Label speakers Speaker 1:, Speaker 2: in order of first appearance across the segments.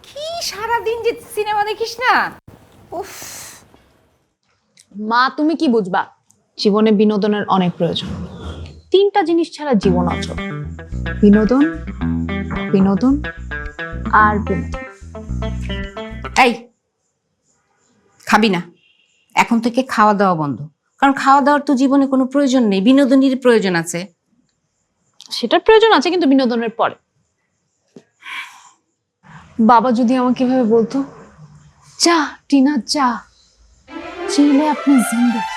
Speaker 1: কি সারাদিন যে সিনেমা দেখিস না? উফ।
Speaker 2: মা তুমি কি বুঝবা, জীবনে বিনোদনের অনেক প্রয়োজন। তিনটা জিনিস ছাড়া জীবন অচল: বিনোদন, বিনোদন আর বিনোদন।
Speaker 1: এই খাবি না, এখন থেকে খাওয়া দাওয়া বন্ধ। কারণ খাওয়া দাওয়ার তো জীবনে কোনো প্রয়োজন নেই, বিনোদনের প্রয়োজন আছে।
Speaker 2: সেটার প্রয়োজন আছে, কিন্তু বিনোদনের পরে। বাবা যদি আমাকে এভাবে বলতো, যা টিনা যা, চিলে আপনি জিন্দেগি।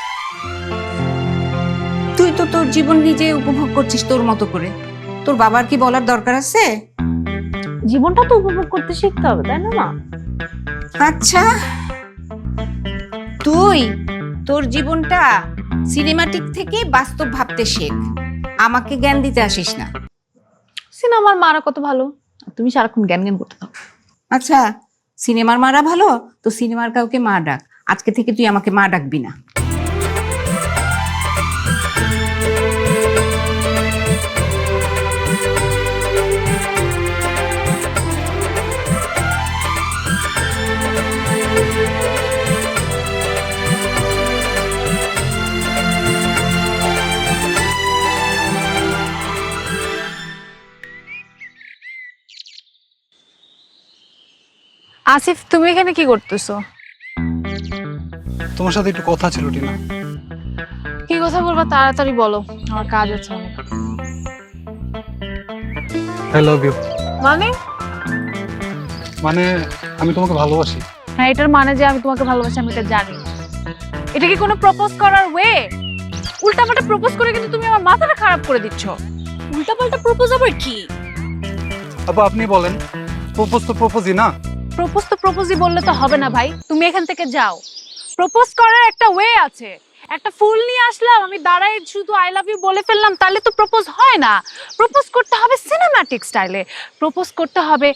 Speaker 1: তুই তো তোর জীবন নিজে উপভোগ করছিস তোর মতো করে, তোর বাবার কি বলার দরকার আছে?
Speaker 2: জীবনটা তো উপভোগ করতে শিখতে হবে, তাই না মা?
Speaker 1: আচ্ছা, তুই তোর জীবনটা সিনেমাটিক থেকে বাস্তব ভাবতে শেখ, আমাকে জ্ঞান দিতে আসিস না।
Speaker 2: সিনেমার মারা কত ভালো, তুমি সারাক্ষণ জ্ঞান জ্ঞান করতে থাকো।
Speaker 1: আচ্ছা, সিনেমার মারা ভালো তো সিনেমার কাউকে মা ডাক, আজকে থেকে তুই আমাকে মা ডাকবি না।
Speaker 2: আসিফ, তুমি এখানে কি করতেছো?
Speaker 3: তোমার সাথে একটু কথা ছিল টিনা।
Speaker 2: কি কথা বলবা তাড়াতাড়ি বলো, আমার কাজ আছে অনেক।
Speaker 3: I love you.
Speaker 2: মানে?
Speaker 3: মানে আমি তোমাকে ভালোবাসি।
Speaker 2: হ্যাঁ, এটার মানে যে আমি তোমাকে ভালোবাসি আমি এটা জানি। এটা কি কোনো প্রপোজ করার ওয়ে? উল্টাপাল্টা প্রপোজ করে কিন্তু তুমি আমার মাথাটা খারাপ করে দিচ্ছ। উল্টাপাল্টা প্রপোজ আবার কি?
Speaker 3: আপু আপনি বলেন, প্রপোজ তো প্রপোজই না?
Speaker 2: প্রপোজ তো প্রপোজই বললে তো হবে না ভাই, তুমি এখান থেকে যাও। প্রপোজ করার একটা ওয়ে আছে। একটা ফুল নিয়ে আসলাম, আমি দাঁড়াই শুধু আই লাভ ইউ বলে ফেললাম, তাহলে তো প্রপোজ হয় না। প্রপোজ করতে হবে সিনেম্যাটিক স্টাইলে। প্রপোজ করতে হবে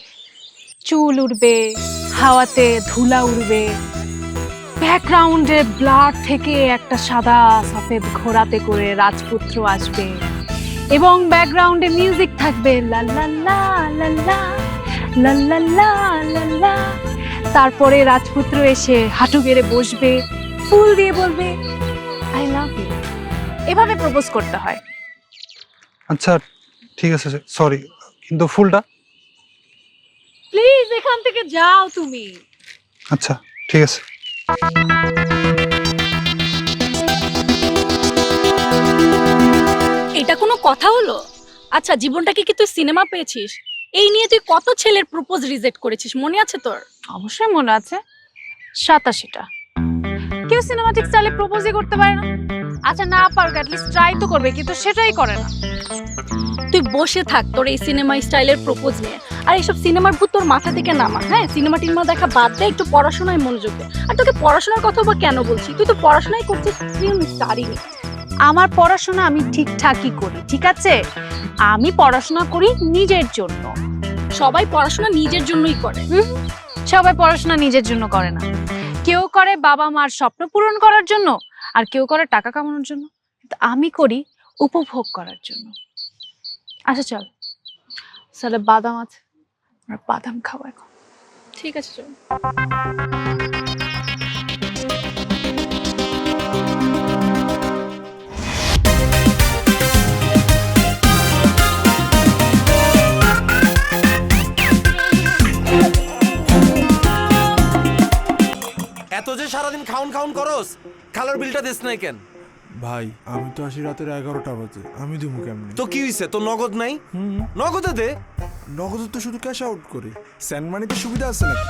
Speaker 2: চুল উড়বে, হাওয়াতে ধুলা উড়বে, ব্যাকগ্রাউন্ডে ব্লার থেকে একটা সাদা সফেদ ঘোড়াতে করে রাজপুত্র আসবে এবং ব্যাকগ্রাউন্ডে মিউজিক থাকবে লা লা লা লা লা লা লা লা লা লা। তারপরে রাজপুত্র এসে হাঁটু গেড়ে বসবে, ফুল দিয়ে বলবে আই লাভ ইউ। এভাবে প্রপোজ করতে হয়।
Speaker 3: আচ্ছা ঠিক আছে, সরি, কিন্তু ফুলটা?
Speaker 2: প্লিজ এখান থেকে যাও তুমি।
Speaker 3: আচ্ছা ঠিক আছে।
Speaker 4: এটা কোনো কথা হলো? আচ্ছা, জীবনটাকে কি তুই সিনেমা পেয়েছিস? এই নিয়ে তুই কত ছেলের প্রপোজ রিজেক্ট করেছিস, মনে আছে তোর?
Speaker 2: অবশ্যই মনে আছে, 87টা। কেউ সিনেমাটিক স্টাইলে প্রপোজই করতে পারে না। আচ্ছা না পারুক, অ্যাটলিস্ট ট্রাই তো করবে, কিন্তু সেটাই করে না।
Speaker 4: তুই বসে থাক তোর এই সিনেমা স্টাইলের প্রপোজ নিয়ে। আর এইসব সিনেমার ভূত তোর মাথা থেকে নামা। হ্যাঁ, সিনেমা টিনেমা দেখা বাদ দে, একটু পড়াশোনায় মনোযোগ দে। আর তোকে পড়াশোনার কথা বা কেন বলছি, তুই তো পড়াশোনাই করছিস ফিল্ম স্টারিং।
Speaker 2: আমার পড়াশোনা আমি ঠিকঠাকই করি, ঠিক আছে? আমি পড়াশোনা করি নিজের জন্য।
Speaker 4: সবাই পড়াশোনা নিজের জন্যই করে।
Speaker 2: সবাই পড়াশোনা নিজের জন্য করে না। কেউ করে বাবা মার স্বপ্ন পূরণ করার জন্য, আর কেউ করে টাকা কামানোর জন্য। কিন্তু আমি করি উপভোগ করার জন্য। আচ্ছা চল, সালে বাদাম আছে, আমরা বাদাম খাবো এখন।
Speaker 4: ঠিক আছে চল।
Speaker 5: এত যে সারাদিন খাউন খাউন করস, খালার বিলটা দিস নাই কেন?
Speaker 6: ভাই আমি তো আসি রাতের 11টা বাজে, আমি দিমু কেমনে?
Speaker 5: তো কি হইছে, তোর নগদ নাই? নগদে দে।
Speaker 6: নগদ তো শুধু ক্যাশ আউট করি, স্যান্ড মানিতে সুবিধা আছে নাকি?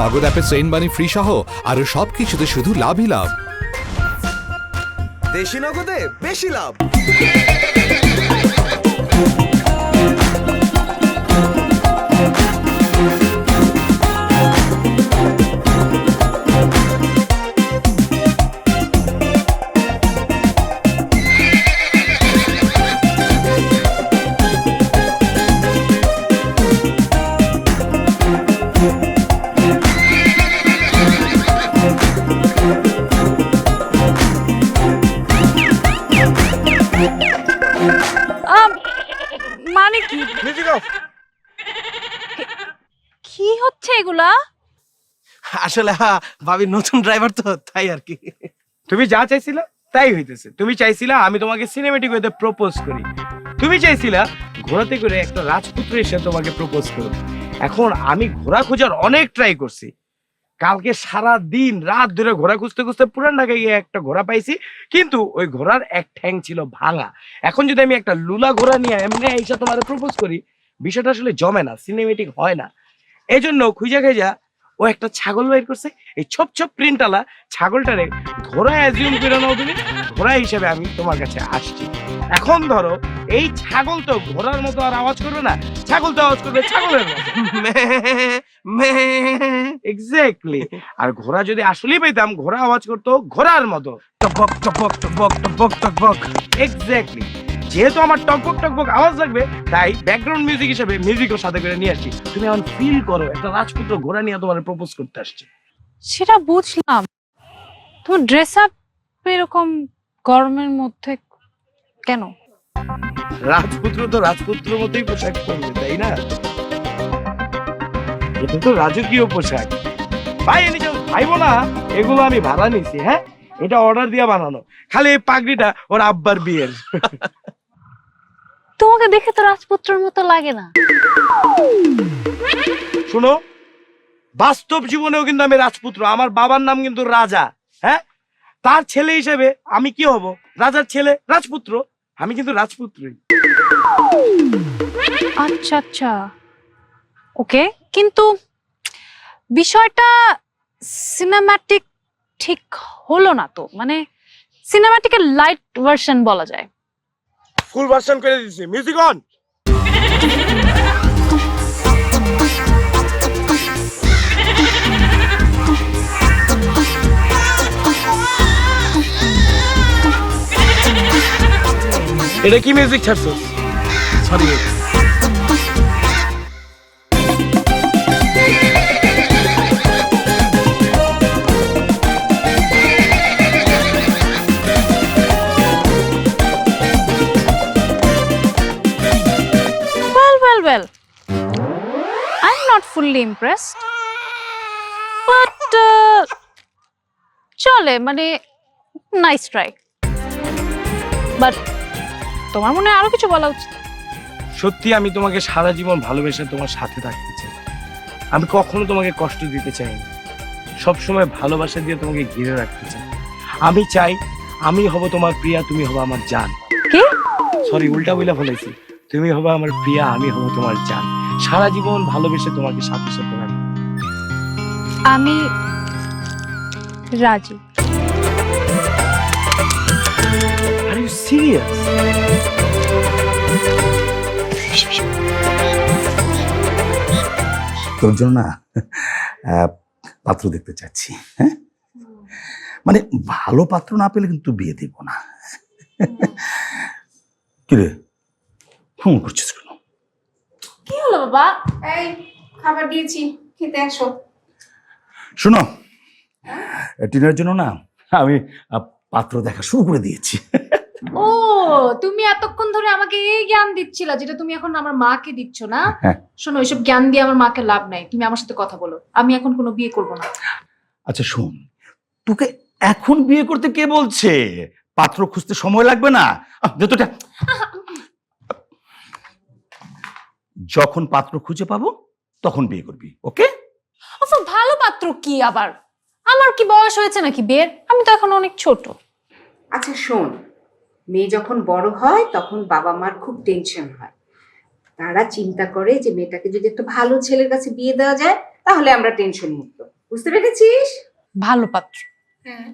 Speaker 7: নগদ অ্যাপে সেন্ড মানি ফ্রি সহ আরো সবকিছুতে শুধু লাভই লাভ।
Speaker 5: দেশি নগদে বেশি লাভ।
Speaker 2: মানে কি?
Speaker 5: Music of.
Speaker 2: কি হচ্ছে এগুলা?
Speaker 8: আসলে ভাবি নতুন ড্রাইভার তো, তাই আর কি। তুমি যা চাইছিলা তাই হইতেছে। তুমি চাইছিলা আমি তোমাকে সিনেমেটিক ওয়েতে প্রপোজ করি, তুমি চাইছিলা ঘোড়াতে করে একটা রাজপুত্র এসে তোমাকে প্রপোজ করুক। এখন আমি ঘোড়া খোঁজার অনেক ট্রাই করছি, কালকে সারা দিন রাত ধরে ঘোড়া খুঁজতে খুঁজতে পুরান ঢাকায় গিয়ে একটা ঘোড়া পাইছি, কিন্তু ওই ঘোড়ার এক ঠ্যাং ছিল ভাঙা। এখন যদি আমি একটা লুলা ঘোড়া নিয়ে এমনি এসে তোমার প্রপোজ করি, বিষয়টা আসলে জমে না, সিনেমেটিক হয় না। এই জন্য খুঁজা খুঁজা ও একটা ছাগল বাইর করছে, এই ছোপ ছোপ প্রিন্টালা ছাগলটারে ঘোড়া অ্যাজিউম করে নাও তুমি, ঘোড়া হিসেবে আমি তোমার কাছে আসছি। এখন ধরো এই ছাগল তো ঘোড়ার মতো আর আওয়াজ করবে না, ছাগল তো আওয়াজ করবে ছাগলের মতো, এক্স্যাক্টলি। আর ঘোড়া যদি আসলেই পেতাম, ঘোড়া আওয়াজ করতো ঘোড়ার মতো, টকবক টকবক টকবক টকবক টকবক, এক্স্যাক্টলি। যেহেতু আমার টকবক টকবক আওয়াজ লাগবে, তাই ব্যাকগ্রাউন্ড মিউজিক হিসেবে মিউজিকও সাথে করে নিয়ে আসছি। তুমি এখন ফিল করো একটা রাজপুত্র ঘোড়া নিয়ে তোমার প্রপোজ করতে আসছে।
Speaker 2: সেটা বুঝলাম, তোমার ড্রেস আপ এরকম গরমের মধ্যে কেন?
Speaker 8: রাজপুত্র তো রাজপুত্রের মতোই পোশাক পরবে, তাই না? এটা তো রাজকীয় পোশাক ভাই, এ নিজে ভাইবো না, এগুলো আমি ভাড়া নিছি। হ্যাঁ, এটা অর্ডার দিয়ে বানানো, খালি এই পাগড়িটা ওর আব্বার বিয়ের।
Speaker 2: তোমাকে দেখে তো রাজপুত্রের মতো লাগে না।
Speaker 8: শোনো, বাস্তব জীবনেও কিন্তু আমি রাজপুত্র, আমার বাবার নাম কিন্তু রাজা। হ্যাঁ, তার ছেলে হিসেবে আমি কি হব? রাজার ছেলে, রাজপুত্র। আমি কিন্তু রাজপুত্রই।
Speaker 2: আচ্ছা আচ্ছা, ওকে, কিন্তু বিষয়টা সিনেম্যাটিক ঠিক হলো না তো, মানে সিনেম্যাটিকের লাইট ভার্সন বলা যায়।
Speaker 8: ফুল ভার্সন করে দিছি, মিউজিক অন। এটা কি মিউজিক ছাড়ছো? Sorry,
Speaker 2: well, I'm not fully impressed, but চলে, মানে নাইস ট্রাই, বাট তোমার মনে হয় আরো কিছু বলা উচিত।
Speaker 8: সত্যি আমি তোমাকে সারা জীবন ভালোবেসে তোমার সাথে থাকতে চাই। আমি কখনো তোমাকে কষ্ট দিতে চাই না, সবসময় ভালোবাসা দিয়ে তোমাকে ঘিরে রাখতে চাই। আমি চাই আমি হব তোমার প্রিয়া, তুমি হবো আমার জান।
Speaker 2: কি?
Speaker 8: সরি, উল্টা বইলা ফেলাইছি। তুমি হবে আমার প্রিয়া, আমি হব তোমার জান। সারা জীবন ভালোবেসে তোমাকে সাথে সাথে রাখবো।
Speaker 2: আমি রাজি।
Speaker 8: Are you serious?
Speaker 9: তোর জন্য না পাত্র দেখতে চাচ্ছি। হ্যাঁ, মানে ভালো পাত্র না পেলে কিন্তু বিয়ে দিব না। কিরে ফোন করছিস কেন?
Speaker 1: কি হলো বাবা? এই খাবার দিয়েছি, খেতে আসো।
Speaker 9: শোনো, টিনের জন্য না আমি পাত্র দেখা শুরু করে দিয়েছি।
Speaker 1: ও, তুমি এতক্ষণ ধরে আমাকে এই জ্ঞান দিচ্ছিলা যেটা তুমি এখন আমার মাকে দিচ্ছ না? শোনো, ওইসব জ্ঞান দিয়ে আমার মাকে লাভ নাই। তুমি আমার সাথে কথা বলো, আমি এখন কোনো বিয়ে করব না।
Speaker 9: আচ্ছা শোন, তোকে এখন বিয়ে করতে কে বলছে? পাত্র খুঁজতে সময় লাগবে না, যতটা যখন পাত্র খুঁজে পাবো তখন বিয়ে করবি। ওকে?
Speaker 1: ভালো পাত্র কি আবার? আমার কি বয়স হয়েছে নাকি বিয়ের? আমি তো এখন অনেক ছোট। আচ্ছা শোন, মেয়ে যখন বড় হয় তখন বাবা মার খুব টেনশন হয়। তারা চিন্তা করে যে মেয়েটাকে যদি একটা ভালো ছেলের কাছে বিয়ে দেওয়া যায় তাহলে আমরা টেনশন মুক্ত। বুঝতে পেরেছিস?
Speaker 2: ভালো পাত্র?
Speaker 1: হ্যাঁ।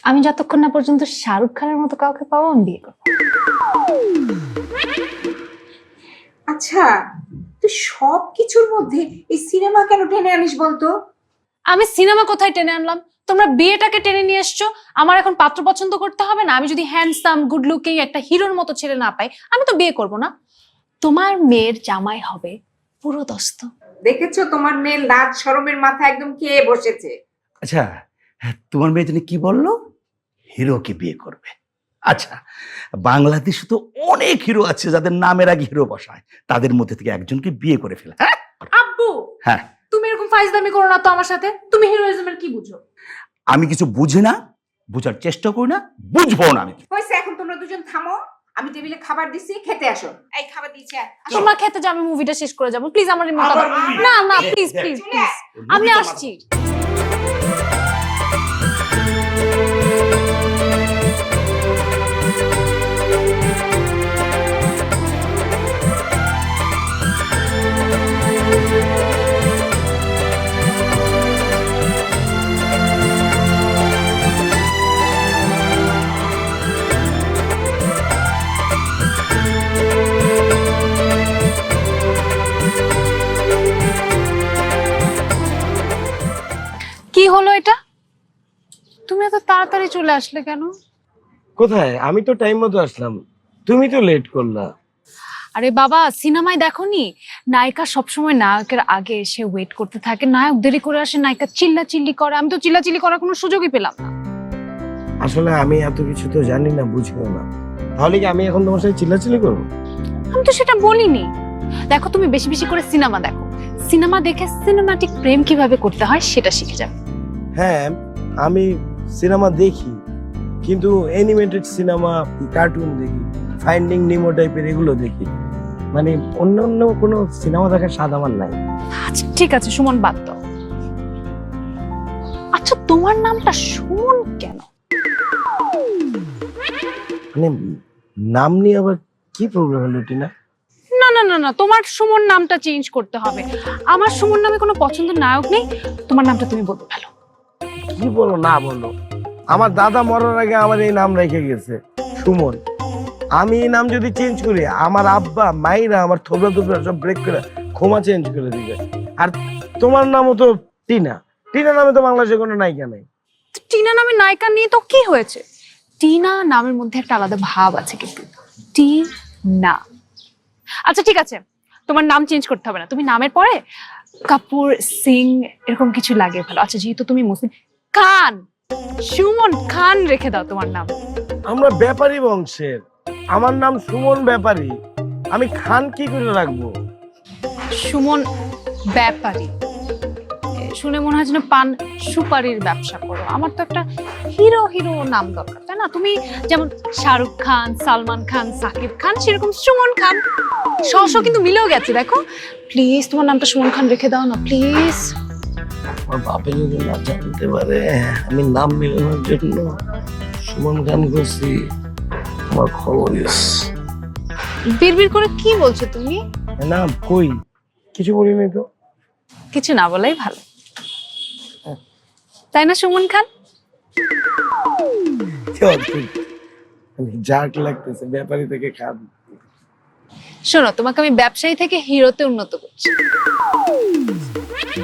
Speaker 2: আমি যতক্ষণ না পর্যন্ত শাহরুখ খানের মতো কাউকে পাবো আমি বিয়ে করবো।
Speaker 1: আচ্ছা, তুই সব কিছুর মধ্যে এই সিনেমা কেন টেনে আনিস বলতো?
Speaker 2: আমি সিনেমা কোথায় টেনে আনলাম? তোমরা বিয়েটাকে টেনে নিয়ে এসছো। আমার এখন পাত্র পছন্দ করতে হবে না? আমি যদি হ্যান্ডসাম গুড লুকিং একটা হিরোর মতো ছেলে না পাই, আমি তো বিয়ে করব না। তোমার মেয়ের জামাই হবে পুরো দস্ত।
Speaker 1: দেখেছো তোমার মেয়ে লাজ শরমের মাথা একদম খেয়ে বসেছে।
Speaker 9: আচ্ছা, তোমার মেয়ে জানি কি বললো? হিরোকে বিয়ে করবে। আচ্ছা, বাংলাদেশে তো অনেক হিরো আছে যাদের নামের আগে হিরো বসায়, তাদের মধ্যে থেকে একজনকে বিয়ে করে ফেলে।
Speaker 1: আব্বু,
Speaker 9: হ্যাঁ,
Speaker 1: তুমি এরকম
Speaker 2: ফাইজলামি করো না তো আমার সাথে। তুমি হিরোইজমের কি বুঝো?
Speaker 9: আমি কিছু বুঝি না, বুঝার চেষ্টা করি না, বুঝবো না আমি।
Speaker 1: হয়েছে, এখন তোমরা দুজন থামো। আমি টেবিলে খাবার দিছি, খেতে আসো। এই খাবার দিয়েছি, আসো।
Speaker 2: তোমরা খেতে যাও, আমি মুভিটা শেষ করে যাবো। প্লিজ আমার রিমোট দাও। না না, প্লিজ প্লিজ প্লিজ, আমি আসছি। কি হলো এটা? তুমি এত তাড়াতাড়ি চলে আসলে কেন?
Speaker 8: কোথায়? আমি তো টাইম মতো আসলাম, তুমি তো লেট করলা।
Speaker 2: আরে বাবা, সিনেমায় দেখোনি নায়িকা সবসময় নায়কের আগে এসে ওয়েট করতে থাকে, নায়ক দেরি করে আসে, নায়িকা চিল্লাচিল্লি করে। আমি তো চিল্লাচিল্লি করার কোনো সুযোগই পেলাম না।
Speaker 8: আসলে আমি এত কিছু তো জানি না, বুঝিও না। তাহলে কি আমি এখন তোমার সাথে চিল্লাচিল্লি করবো?
Speaker 2: আমি তো সেটা বলিনি। দেখো, তুমি বেশি বেশি করে সিনেমা দেখো, সিনেমা দেখে সিনেমাটিক প্রেম কিভাবে করতে হয় সেটা শিখে যাবে।
Speaker 8: হ্যাঁ, আমি সিনেমা দেখি, কিন্তু অ্যানিমেটেড সিনেমা, কার্টুন দেখি, ফাইন্ডিং নিমো টাইপের এগুলো দেখি। মানে অন্য অন্য কোনো সিনেমা দেখার স্বাদ আমার নাই।
Speaker 2: আচ্ছা ঠিক আছে, সুমন বাদ দাও। আচ্ছা, তোমার নামটা সুমন কেন?
Speaker 8: মানে নাম নিয়ে আবার কি প্রবলেম হলো টিনা?
Speaker 2: না না না না, তোমার সুমন নামটা চেঞ্জ করতে হবে। আমার সুমন নামে কোনো পছন্দের নায়ক নেই, তোমার নামটা তুমি বলতে ভালো।
Speaker 8: কি বলো না বলো, আমার দাদা মরার আগে আমার এই নাম রেখে গেছে, সুমন। আমি এই নাম যদি চেঞ্জ করি, আমার আব্বা মাইরা আমার থোবরা থোবরা সব ব্রেক করে ক্ষমা চেঞ্জ করে দিবে। আর তোমার নামও তো টিনা, টিনা নামে তো বাংলাদেশে কোনো নায়িকা নেই।
Speaker 2: টিনা নামে নায়িকা নিয়ে তো কি হয়েছে? টিনা নামের মধ্যে একটা আলাদা ভাব আছে কিন্তু, টিনা। আচ্ছা ঠিক আছে, তোমার নাম চেঞ্জ করতে হবে না, তুমি নামের পরে কাপুর সিং এরকম কিছু লাগে ভালো। আচ্ছা, যেহেতু তুমি মুসলিম, খান, সুমন খান রেখে দাও তোমার নাম।
Speaker 8: আমরা ব্যাপারী বংশের, আমার নাম সুমন ব্যাপারী, আমি খান কি করে রাখবো?
Speaker 2: সুমন ব্যাপারী শুনে মনে হয় যেন পান সুপারির ব্যবসা করো। আমার তো একটা হিরো হিরো নাম দরকার, তাই না? তুমি যেমন শাহরুখ খান, সালমান খান, সাকিব খান, সেরকম সুমন খান। সহ কিন্তু মিলেও গেছে, দেখো। প্লিজ তোমার নামটা সুমন খান রেখে দাও না, প্লিজ।
Speaker 8: আমার বাপে যদি না জানতে পারে আমি নাম মিলানোর জন্য সুমন খান করছি, আমার খবর
Speaker 2: বিড়বিড় করে কি বলছো তুমি?
Speaker 8: না। কই কিছু বলিনি তো।
Speaker 2: কিছু না বলাই ভালো, তাই না সুমন খান?
Speaker 8: জার্ক লাগতেছে, ব্যাপারী থেকে খান।
Speaker 2: শোনো, তোমাকে আমি ব্যবসায়ী থেকে হিরোতে উন্নত করছি।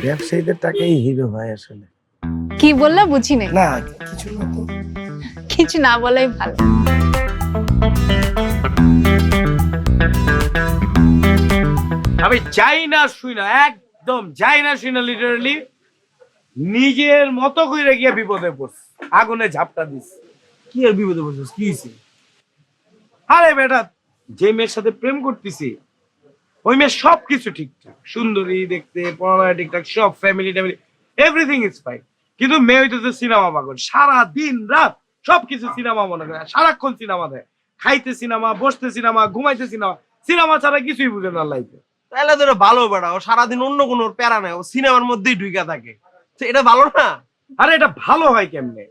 Speaker 8: ব্যবসায়ীদের টাকাই হিরো হয় আসলে।
Speaker 2: কি বললা বুঝি নাই।
Speaker 8: না কিছু না তো।
Speaker 2: কিছু না বলাই ভালো।
Speaker 8: আমি যাই না শুই না, একদম যাই না শুই না, লিটারালি নিজের মতো করে গিয়ে বিপদে পড়ছে, আগুনে ঝাপটা দিস। কি আর বিপদে পড়ছিস? কি হয়েছে? আরে বেটা, যে মেয়ের সাথে প্রেম করতেছি ওই মেয়ের সবকিছু ঠিকঠাক, সুন্দরী দেখতে, পড়ালেখা ঠিকঠাক, সব ফ্যামিলি ট্যামিলি এভরিথিং ইজ ফাইন। কিন্তু মেয়ে হইতেছে সিনেমা পাগল, সারা দিন রাত সবকিছু সিনেমা মনে করে, সারাক্ষণ সিনেমা দেয়, খাইতে সিনেমা, বসতে সিনেমা, ঘুমাইতে সিনেমা, সিনেমা ছাড়া কিছুই বুঝে না লাইফে।
Speaker 10: তাহলে তো ভালো বেড়া, ও সারাদিন অন্য কোনো প্যারা নাই, ও সিনেমার মধ্যেই ঢুকে থাকে, তো এটা ভালো না?
Speaker 8: আরে এটা ভালো হয় কেমনে?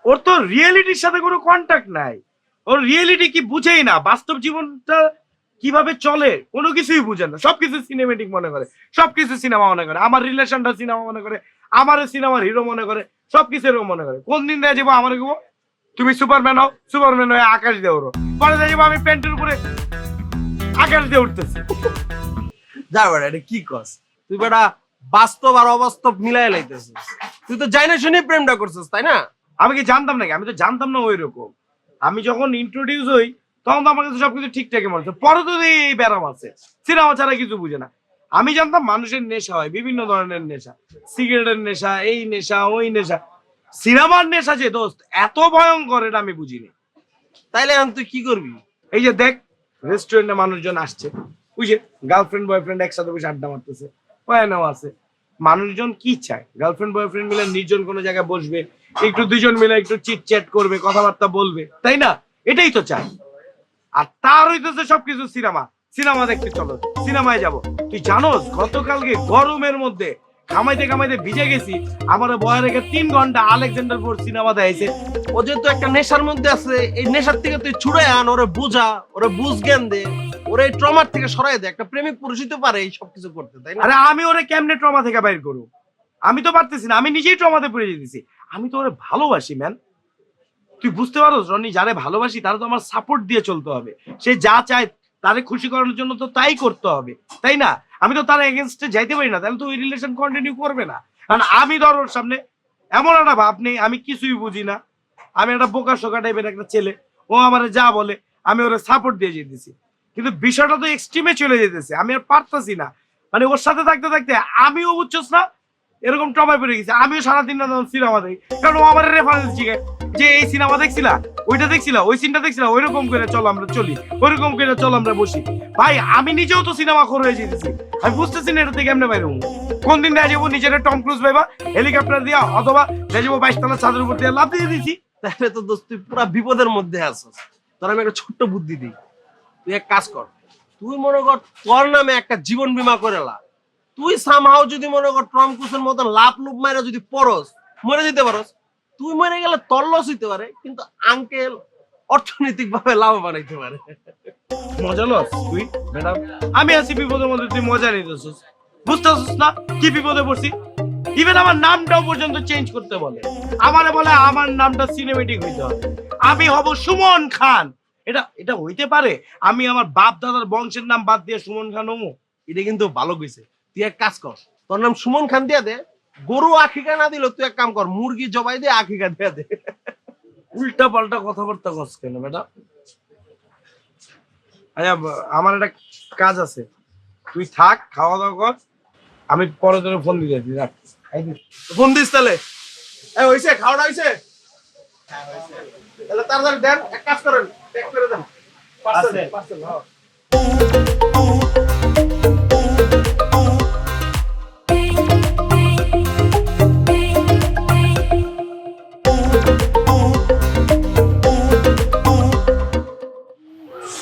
Speaker 8: ওর তো রিয়েলিটির সাথে কোনো কন্টাক্ট নাই, ওর রিয়েলিটি কি বুঝেই না, বাস্তব জীবনটা কিভাবে চলে কোনো কিছুই বুঝে না, সবকিছু সিনেমেটিক মনে করে, সবকিছু সিনেমা মনে করে, আমার রিলেশনটা সিনেমা মনে করে, আমার সিনেমার হিরো মনে করে, সবকিছু এরকম মনে করে। কোন দিন দেয়া যাবো আমার গো তুমি সুপারম্যান হও, সুপারম্যান হয়ে আকাশ দিয়ে উড়ো, পরে দেয়া যাবো আমি প্যান্টের উপরে আকাশ দিয়ে উঠতেছি।
Speaker 10: যা বেড়া, এটা কি কস তুই? বেটা বাস্তব আর অবাস্তব মিলাই লাইতেছিস, তুই তো যাই না শুনে প্রেমটা করছিস, তাই না?
Speaker 8: আমি কি জানতাম নাকি? আমি তো জানতাম না ওই রকম। আমি যখন ইন্ট্রোডিউস হই তখন তো আমার কাছে সবকিছু ঠিকঠাকই মনে হচ্ছে, পরে তো এই ব্যারাম আছে, সিনেমা ছাড়া কিছু বুঝে না। আমি জানতাম মানুষের নেশা হয়, বিভিন্ন ধরনের নেশা, সিগারেটের নেশা, এই নেশা, ওই নেশা, সিনেমার নেশা যে দোস্ত এত ভয়ঙ্কর এটা আমি বুঝিনি।
Speaker 10: তাইলে এখন তুই কি করবি?
Speaker 8: এই যে দেখ, রেস্টুরেন্টে মানুষজন আসছে, ওই যে গার্লফ্রেন্ড বয়ফ্রেন্ড একসাথে বসে আড্ডা মারতেছে, ওয়ানেও আছে, মানুষজন কি চায়? গার্লফ্রেন্ড বয়ফ্রেন্ড মিলে নির্জন কোনো জায়গায় বসবে, একটু দুজন মিলে একটু চিট চ্যাট করবে, কথাবার্তা বলবে, তাই না? এটাই তো চায়। আর তার হইতেছে সবকিছু সিনেমা। সিনেমা দেখতে চলো, সিনেমায় যাব। তুই জানোস গতকালকে গরমের মধ্যে কামাইতে কামাইতে ভিজে গেছি, আমার বয়া রেখে 3 ঘন্টা আলেকজান্ডার ফোর্ড সিনেমা দেখাইছে।
Speaker 10: ও যেহেতু একটা নেশার মধ্যে আছে, এই নেশার থেকে তুই ছুড়ে আন, ওরে বুঝা, ওরে বুঝ জ্ঞান দে, ওরে এই ট্রমার থেকে সরাই দে। একটা প্রেমিক পুরুষ হতে পারে এই সব কিছু করতে, তাই না?
Speaker 8: আরে আমি ওরে কেমনে ট্রমা থেকে বাইর করব? আমি তো পারতেছি না, আমি নিজেই ট্রমাতে পড়ে যেতেছি। আমি তো ওরে ভালোবাসি ম্যান। তুই বুঝতে পারোস রনি, যারে ভালোবাসি তারা তো আমার সাপোর্ট দিয়ে চলতে হবে। সে যা চায় তারে খুশি করানোর জন্য তো তাই করতে হবে, তাই না? আমি তো তার এগেনস্টে যাইতে পারি না, তাহলে তো ওই রিলেশন কন্টিনিউ করবে না। কারণ আমি ধর ওর সামনে এমন একটা ভাব নেই, আমি কিছুই বুঝি না, আমি একটা বোকা শোকা টাইপের একটা ছেলে। ও আমার যা বলে আমি ওরে সাপোর্ট দিয়ে যেতেছি, কিন্তু বিষয়টা তো এক্সট্রিমে চলে যেতেছে। আমি আর পারতাছি না, মানে ওর সাথে থাকতে থাকতে আমিও বুঝছস না এরকম টমায় পড়ে গেছি। আমিও সারাদিন না সিনেমা দেখি, কারণ ও আমার রেফারেন্স শিখায় যে এই সিনেমা দেখছিলা, ওইটা দেখছিলা, ওই সিনটা দেখছিলা, ওইরকম করে চলো আমরা চলি, ওইরকম করে চলো আমরা বসি। ভাই আমি নিজেও তো সিনেমা খোর হয়ে যেতেছি, আমি বুঝতেছি না এটা থেকে কেমনে বাইরে হবো। কোন দিন দেখা যাবো নিজের টম ক্রুজ ভাইবা হেলিকপ্টার দিয়া, অথবা দেখা যাবো 22 তলা ছাদের উপর দিয়ে লাফ দিয়ে দিছি।
Speaker 10: তাহলে তো দোস্ত তুই পুরা বিপদের মধ্যে আছিস। তোর আমি একটা ছোট্ট বুদ্ধি দিই, তুই এক কাজ কর, তুই মনে কর তোর নামে একটা জীবন বীমা করে লা। তুই সামহাও যদি মনে কর টম ক্রুজের মতো লাভ লুপ মাইরা যদি পড়স, মরে যেতে পারস। তুই মরে গেলে তোর লস হইতে পারে, কিন্তু আঙ্কেল অর্থনৈতিক ভাবে লাভবান হইতে পারে।
Speaker 8: মজা লস তুই ম্যাডাম, আমি আছি বিপদের মধ্যে, তুই মজা নিতেছিস, বুঝতেছিস না কি বিপদে পড়ছি। ইভেন আমার নামটাও পর্যন্ত চেঞ্জ করতে বলে, আমারে বলে আমার নামটা সিনেমেটিক হইতে হবে, আমি হব সুমন খান। এটা এটা হইতে পারে? আমি আমার বাপ দাদার বংশের নাম বাদ দিয়ে সুমন খান হবো?
Speaker 10: এটা কিন্তু ভালো কইছে। তুই এক কাজ কর, তোর নাম সুমন খান দিয়া দে। গরু আখিকা না দিল তুই এক কাম কর, মুরগি জবাই দে, আখিকা দিয়া দে।
Speaker 8: উল্টা পাল্টা কথাবার্তা কস কেন ম্যাডাম? আচ্ছা আমার একটা কাজ আছে, তুই থাক, খাওয়া দাওয়া কর, আমি পরে তোর ফোন দিতে রাখ।
Speaker 10: ফোন দিস তাহলে। এই হইছে, খাওয়াটা হইছে? তাহলে তাড়াতাড়ি দেন, এক কাজ করেন, চেক করে দেন। Parcel parcel.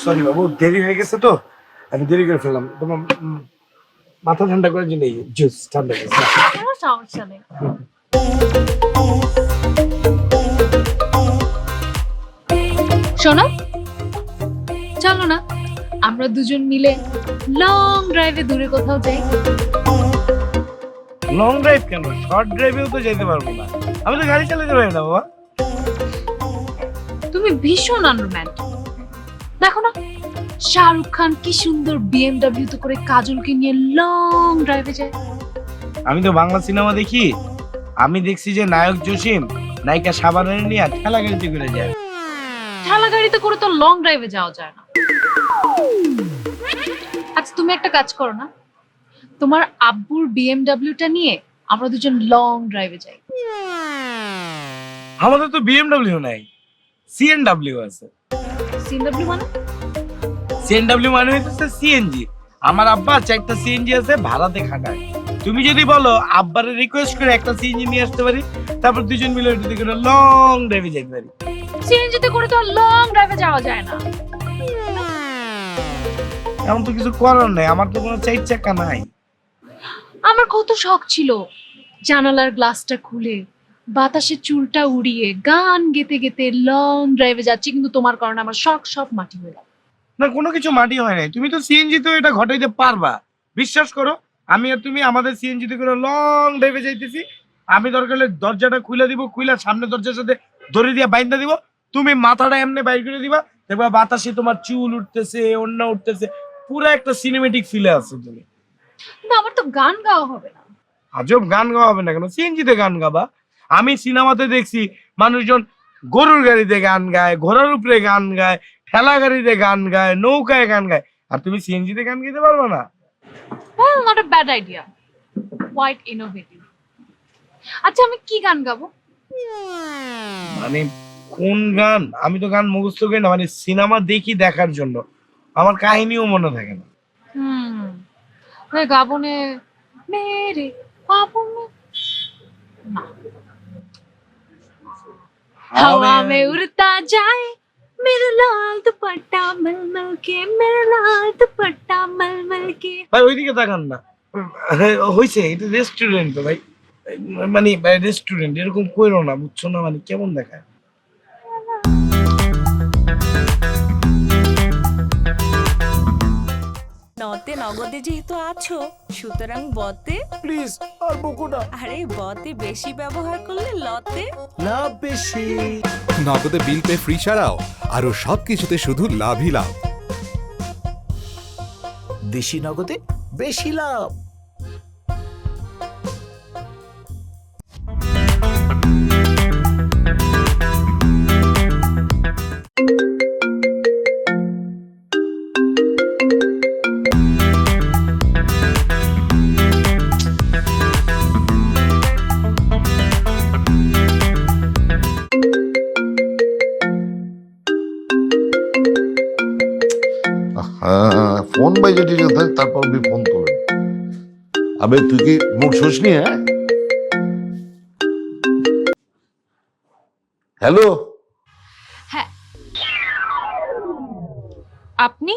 Speaker 8: সরি বাবু, দেরি হয়ে গেছে তো, আমি দেরি করে ফেললাম। তোমার মাথা ঠান্ডা করার জন্য জুস ঠান্ডা গেছে।
Speaker 2: কোনো সমস্যা নেই। শোনো, চলো না আমরা দুজন মিলে লং ড্রাইভে দূরে কোথাও যাই।
Speaker 8: লং ড্রাইভ কেন, শর্ট ড্রাইভেও তো যেতে পারবো না, আমি তো গাড়ি চালাতে পারি না বাবা।
Speaker 2: তুমি ভীষণ আনরোম্যান্টিক। দেখো না শাহরুখ খান কি সুন্দর বিএমডব্লিউ তে করে কাজলকে নিয়ে লং ড্রাইভে যায়।
Speaker 8: আমি তো বাংলা সিনেমা দেখি, আমি দেখছি যে নায়ক জসিম নায়িকা সাবানের নিয়ে ঠেলা গাড়িতে করে যায়।
Speaker 2: ঠেলা গাড়িতে করে তো লং ড্রাইভে যাওয়া যায় না। আচ্ছা তুমি একটা কাজ করো না, তোমার আব্বুর বিএমডব্লিউটা নিয়ে আমরা দুজন লং ড্রাইভে যাই।
Speaker 8: আমাদের তো বিএমডব্লিউ নাই, সিএনডব্লিউ আছে।
Speaker 2: সিএনডব্লিউ মানে?
Speaker 8: সিএনডব্লিউ মানে হচ্ছে সিএনজি। আমার আব্বা 4টা সিএনজি আছে, ভাড়াতে খাটায়। তুমি যদি বলো আব্বারে রিকোয়েস্ট করে একটা সিএনজি নিয়ে আসতে পারি, তারপর দুজন মিলে ওইটাতে করে লং ড্রাইভে যেতে পারি।
Speaker 2: সিএনজি তে করে তো লং ড্রাইভে যাওয়া যায় না।
Speaker 8: এমন তো কিছু করার নাই, আমার তো কোনো 4 চাকা নাই।
Speaker 2: আমার কত শখ ছিল জানালার গ্লাসটা খুলে বাতাসে চুলটা উড়িয়ে গান গেতে গেতে লং ড্রাইভে যাচ্ছি, কিন্তু তোমার কারণে আমার শখ সব মাটি হয়ে গেল।
Speaker 8: না কোনো কিছু মাটি হয় নাই, তুমি তো সিএনজি তো এটা ঘটাইতে পারবা, বিশ্বাস করো। আমি আর তুমি আমাদের সিএনজি তে করে লং ড্রাইভে যাইতেছি, আমি দরকার হলে দরজাটা খুলে দিব, খুলে সামনে দরজার সাথে দড়ি দিয়ে বাইন্ধা দিব, তুমি মাথাটা এমনি বাইর করে দিবা, দেখবা বাতাসে তোমার চুল উঠতেছে, ওড়না উঠতেছে, পুরো একটা সিনেমেটিক ফিলে আছে তুমি।
Speaker 2: কিন্তু আমার তো গান গাওয়া হবে না।
Speaker 8: আজব গান গাওয়া হবে না কেন? সিএনজি তে গান গাবা। আমি সিনেমাতে দেখছি মানুষজন গরুর গাড়িতে গান গায়, ঘোড়ার উপরে গান গায়, ঠেলা গাড়িতে গান গায়, নৌকায় গান গায়, আর তুমি সিএনজি তে গান গাইতে পারবে না?
Speaker 2: Well, not a bad idea. Quite innovative. আচ্ছা আমি কি গান গাবো?
Speaker 8: মানে কোন গান? আমি তো গান মুখস্থ করি না, মানে সিনেমা দেখি দেখার জন্য, আমার কাহিনীও মনে থাকে না।
Speaker 2: ওই গাবনে মেরে पापा में ना। हवा में उड़ता जाए मेरा लाल दुपट्टा मलमल के, मेरा लाल दुपट्टा मलमल के।
Speaker 8: ভাই ওইদিকে তাকান না। হইছে, এটা রেস্টুরেন্ট তো ভাই, মানে রেস্টুরেন্ট এরকম কইরো না, বুঝছো না? মানে কেমন দেখায়।
Speaker 11: নতে নগদে যেহেতু আছো সুতরাং বতে
Speaker 6: প্লিজ আর বকো না,
Speaker 11: আরে বতে বেশি ব্যবহার করলে লতে
Speaker 6: লাভ বেশি।
Speaker 7: নগদে বিল পে ফ্রি ছাড়াও আরো সবকিছুতে শুধু লাভই লাভ।
Speaker 6: দেশি নগদে বেশি লাভ।
Speaker 12: ফোন বাইজে ঠিক আছে, তারপর ফোন তোলেন। আবে তুই কি মুখ শুসনি? হ্যাঁ, হ্যালো।
Speaker 2: হ্যাঁ, আপনি?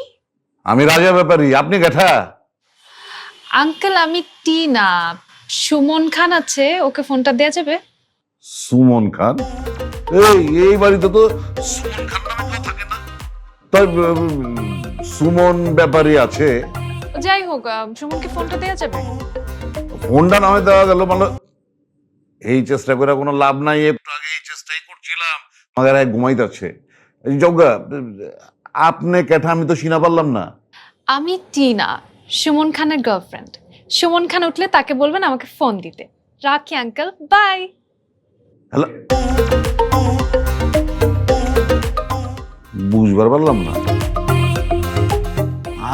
Speaker 12: আমি রাজা ব্যাপারী, আপনি কেঠা?
Speaker 2: আঙ্কেল আমি টিনা, সুমন খান আছে, ওকে ফোনটা দেয়া যাবে?
Speaker 12: সুমন খান? এই বাড়িতে তো সুমন খান নামে কেউ থাকে না। তাই সুমন ব্যাপারী আছে।
Speaker 2: যাই হোক, সুমনকে ফোনটা দেয়া যাবে?
Speaker 12: ফোনটা না হয় দেওয়া গেল, মানে এই চেষ্টা করে কোনো লাভ নাই। একটু আগে এই চেষ্টাই করছিলাম, আমাদের ঘুমাইতেছে। জগা আপনি কেঠা? আমি তো চিনা পারলাম না।
Speaker 2: আমি টিনা, সুমন খানের গার্লফ্রেন্ড। সুমন খান উঠলে তাকে বলবেন আমাকে ফোন দিতে। রাখি আঙ্কেল, বাই।
Speaker 12: হ্যালো, বুঝবার পারলাম না।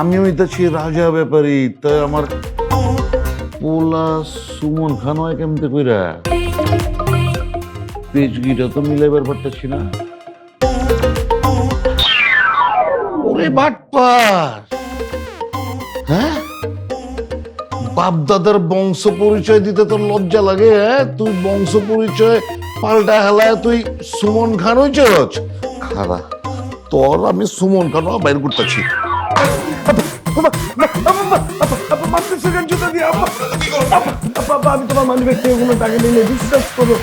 Speaker 12: আমি হইতেছি রাজা ব্যাপারী, তাই আমার পোলা সুমন খান হয় কেমতে কইরা? পেজগিটা তো মিলাইবার পারতেছি না। ওরে বাটপার! হ্যাঁ, বাপ দাদার বংশ পরিচয় দিতে তোর লজ্জা লাগে? হ্যাঁ, তুই বংশ পরিচয় পাল্টা হেলায় তুই সুমন খান হইছস? খারা তোর আমি সুমন খান বাইর করতেছি।
Speaker 8: আমি তোমার মানি ব্যাগ থেকে কোনো টাকা নিলে বিশ্বাস করো।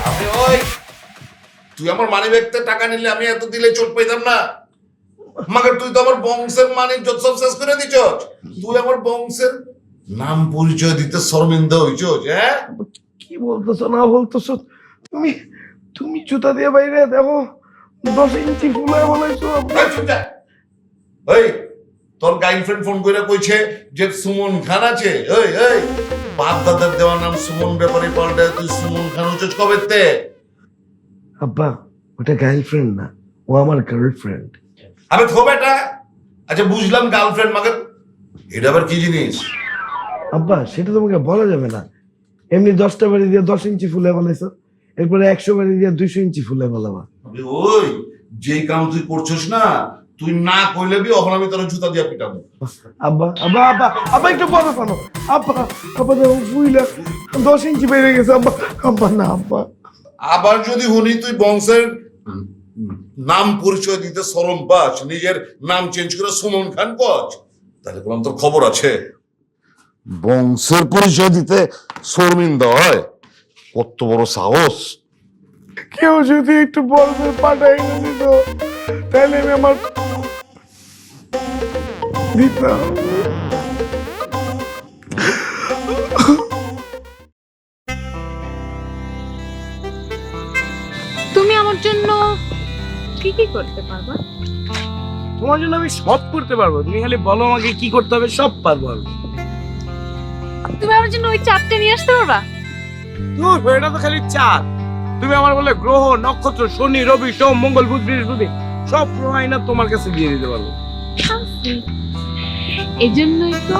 Speaker 12: তুই আমার মানি ব্যাগ থেকে টাকা নিলে আমি এত দিলে চোট পাইতাম না। মাগার তুই তো আমার বংশের মানি সব শেষ করে দিছস। তুই আমার বংশের নাম পরিচয় দিতে শর্মিন্দা হইছস। হ্যাঁ,
Speaker 8: কি বলতেছো না বলতেছো? তুমি জুতা দিয়ে বাইরে দেখো 10 ইঞ্চি ফুলায় বলাইছো।
Speaker 12: এই তোর গার্লফ্রেন্ড ফোন করে কইছে যে সুমন খান আছে। এই বাপ দাদার দেওয়ার নাম সুমন ব্যাপারী পাল্টায় তুই সুমন খান হইছস কবেতে?
Speaker 8: আব্বা ওটা গার্লফ্রেন্ড না, ও আমার গার্লফ্রেন্ড।
Speaker 12: আমি থো বেটা। আচ্ছা বুঝলাম গার্লফ্রেন্ড, মাগার এটা আবার কি জিনিস?
Speaker 8: আব্বা সেটা তোমাকে বলা যাবে না। এমনি 10টা বাড়ি দিয়ে 10 ইঞ্চি ফুলে বলাইছো, এরপরে 100 বাড়ি দিয়ে 200 ইঞ্চি ফুলে বলাবা।
Speaker 12: ওই যে কাম তুই করছস না, তুই না কইলে বি ওখানে আমি তোর জুতা দিয়া পিটাবো।
Speaker 8: আব্বা আব্বা আব্বা আব্বা একটু বড় ফানো। আব্বা আব্বা দেখো ফুইলা 10 ইঞ্চি বেড়ে গেছে। আব্বা আব্বা না আব্বা।
Speaker 12: আবার যদি শুনি তুই বংশের নাম পরিচয় দিতে শরম পাস, নিজের নাম চেঞ্জ করে সুমন খান কস, তাহলে বললাম তোর খবর আছে। বংশের পরিচয় দিতে শর্মিন্দা হয়? কত বড় সাহস!
Speaker 8: কেউ যদি একটু বলবে পাঠাই দিত তাহলে আমি আমার দিতাম।
Speaker 2: তুমি আমার জন্য কি কি করতে পারবা?
Speaker 8: তোমার জন্য আমি সব করতে পারবো, তুমি খালি বলো আমাকে কি করতে হবে, সব পারবো আমি।
Speaker 2: তুমি আমার জন্য ওই চারটে নিয়ে আসতে পারবা?
Speaker 8: এটা তো খালি চাঁদ। তুমি আমার বলে গ্রহ নক্ষত্র শনি রবি সোম মঙ্গল বুধ বৃহস্পতি সব গ্রহ আইনা তোমার কাছে দিয়ে দিতে পারবো।
Speaker 2: এজন্যই তো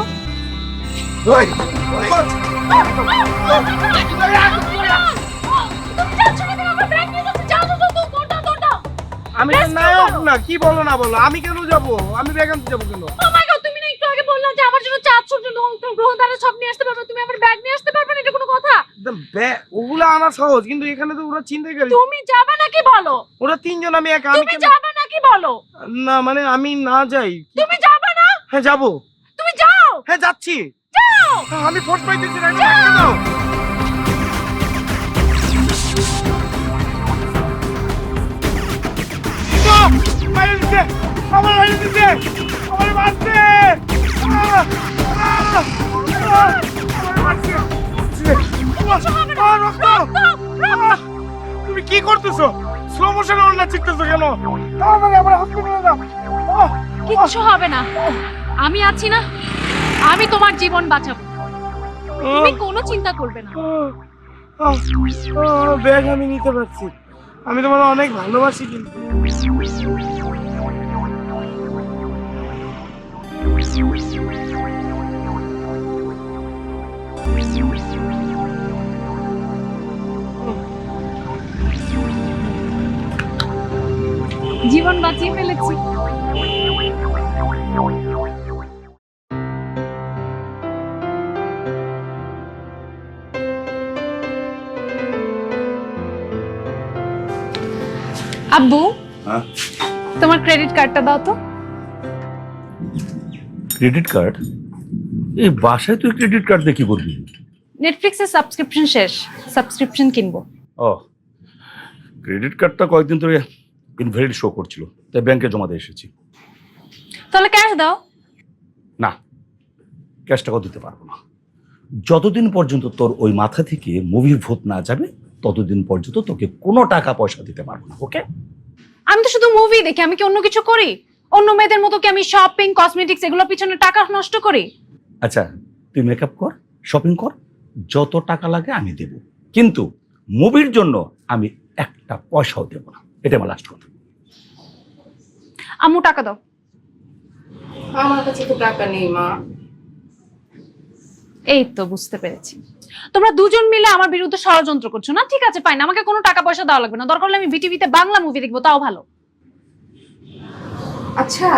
Speaker 8: আমি নায়ক না, কি বলো না বলো, আমি কেন যাবো? আমি ব্যাগ আনতে যাবো কেন?
Speaker 2: তুমি না একটু আগে বললা যে আমার জন্য চাঁদ সূর্য নক্ষত্র গ্রহ তারা সব নিয়ে আসতে পারবে, তুমি আমার ব্যাগ নিয়ে আসতে পারবে না? এটা কোনো কথা?
Speaker 8: ওগুলা আনা সহজ, কিন্তু এখানে তো ওরা চিন্তাই করে।
Speaker 2: তুমি যাবে নাকি বলো?
Speaker 8: ওরা তিনজন, আমি একা।
Speaker 2: তুমি যাবে নাকি বলো?
Speaker 8: না মানে আমি না যাই।
Speaker 2: তুমি যাবে না?
Speaker 8: হ্যাঁ যাবো।
Speaker 2: তুমি যাও।
Speaker 8: হ্যাঁ যাচ্ছি।
Speaker 2: যাও।
Speaker 8: আমি ফোর্স পাইতেছি না, একটা দাও। মাইরে দিতে, আমার মাইরে দিতে, আমার মারছে। তুমি কি করতেছো? স্লো মোশনে ওড়না চিকতেছো কেন? তাড়াতাড়ি আমার হসপিটালে দাও।
Speaker 2: কিচ্ছু হবে না, আমি আছি না, আমি তোমার জীবন বাঁচাবো, তুমি কোনো চিন্তা করবে না।
Speaker 8: ব্যাগ আমি নিতে পারছি, আমি তোমার অনেক ভালোবাসি। কিন্তু
Speaker 2: জীবন বাঁচিয়ে ফেলেছি। আব্বু, তোমার ক্রেডিট কার্ডটা দাও তো।
Speaker 9: Credit card? এই বাসায় তুই ক্রেডিট কার্ড দিয়ে কি করবি?
Speaker 2: নেটফ্লিক্সের সাবস্ক্রিপশন শেষ, সাবস্ক্রিপশন কিনবো।
Speaker 9: ও, ক্রেডিট কার্ডটা কয়েকদিন ধরে ইনভ্যালিড শো করছিল, তাই ব্যাংকে জমা দিয়ে এসেছি।
Speaker 2: তাহলে ক্যাশ দাও।
Speaker 9: না, ক্যাশ টাকাও দিতে পারবো না। যতদিন পর্যন্ত তোর ওই মাথা থেকে মুভির ভূত না যাবে ততদিন পর্যন্ত তোকে কোনো টাকা পয়সা দিতে পারবো না, ওকে?
Speaker 2: আমি তো শুধু মুভি দেখি, আমি কি অন্য কিছু করি? অন্য মেয়েদের মতো কি আমি শপিং, কসমেটিক্স এগুলোর পিছনে টাকা নষ্ট করি?
Speaker 9: আচ্ছা, তুই মেকআপ কর, শপিং কর, যত টাকা লাগে আমি দেব, কিন্তু মুভির জন্য আমি একটা পয়সাও দেব না। এটা আমার লাস্ট কথা।
Speaker 2: আম্মু টাকা দাও।
Speaker 1: আমার কাছে তো টাকা নেই মা।
Speaker 2: এই তো বুঝতে পেরেছি, তোমরা দুজন মিলে আমার বিরুদ্ধে ষড়যন্ত্র করছো না? ঠিক আছে, ফাইন, আমাকে কোনো টাকা পয়সা দেওয়া লাগবে না, দরকার হলে আমি বিটিভিতে বাংলা মুভি দেখবো, তাও ভালো।
Speaker 1: আচ্ছা,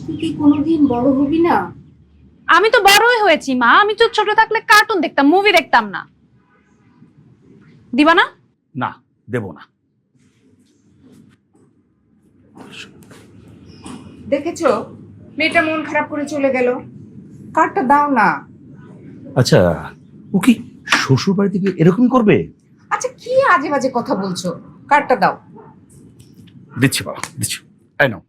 Speaker 1: তুই কি কোনোদিন বড় হবি না?
Speaker 2: আমি তো বড়ই হয়েছি মা, আমি তো ছোট থাকলে কার্টুন দেখতাম, মুভি দেখতাম না। দিবা না?
Speaker 9: না, দেব না।
Speaker 1: দেখেছো, মেয়েটা মন খারাপ করে চলে গেল। কার্ডটা দাও না।
Speaker 9: আচ্ছা, ও কি শ্বশুর বাড়ি থেকে এরকমই করবে?
Speaker 1: আচ্ছা, কি আজে বাজে কথা বলছো? কার্ডটা দাও।
Speaker 9: দিচ্ছি বাবা, দিচ্ছি। I now.